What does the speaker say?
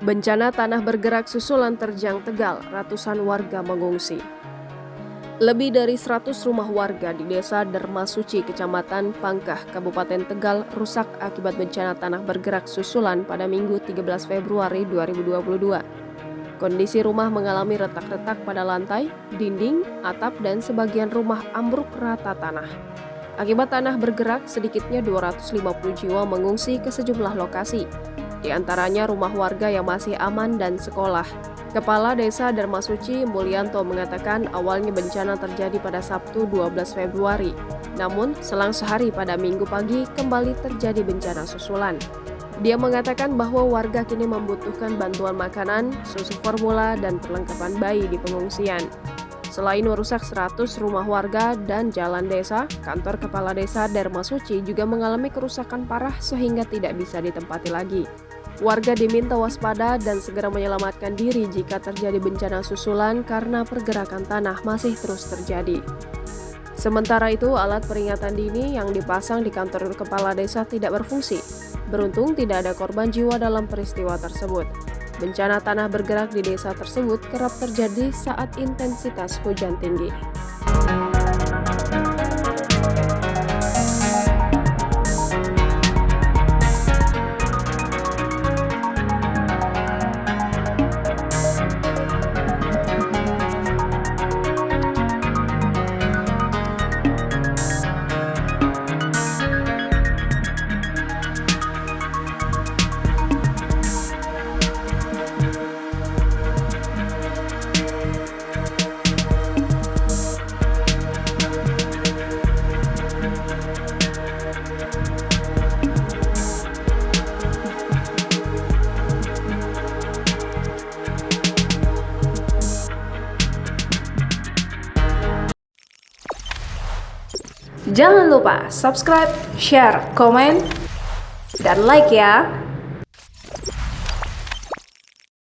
Bencana tanah bergerak susulan terjang Tegal, ratusan warga mengungsi. Lebih dari 100 rumah warga di Desa Dermasuci, Kecamatan Pangkah, Kabupaten Tegal rusak akibat bencana tanah bergerak susulan pada Minggu 13 Februari 2022. Kondisi rumah mengalami retak-retak pada lantai, dinding, atap, dan sebagian rumah ambruk rata tanah. Akibat tanah bergerak, sedikitnya 250 jiwa mengungsi ke sejumlah lokasi. Di antaranya rumah warga yang masih aman dan sekolah. Kepala Desa Dermasuci Mulyanto mengatakan awalnya bencana terjadi pada Sabtu 12 Februari. Namun, selang sehari pada Minggu pagi kembali terjadi bencana susulan. Dia mengatakan bahwa warga kini membutuhkan bantuan makanan, susu formula, dan perlengkapan bayi di pengungsian. Selain merusak 100 rumah warga dan jalan desa, kantor Kepala Desa Dermasuci juga mengalami kerusakan parah sehingga tidak bisa ditempati lagi. Warga diminta waspada dan segera menyelamatkan diri jika terjadi bencana susulan karena pergerakan tanah masih terus terjadi. Sementara itu, alat peringatan dini yang dipasang di kantor Kepala Desa tidak berfungsi. Beruntung tidak ada korban jiwa dalam peristiwa tersebut. Bencana tanah bergerak di desa tersebut kerap terjadi saat intensitas hujan tinggi. Jangan lupa subscribe, share, komen, dan like ya.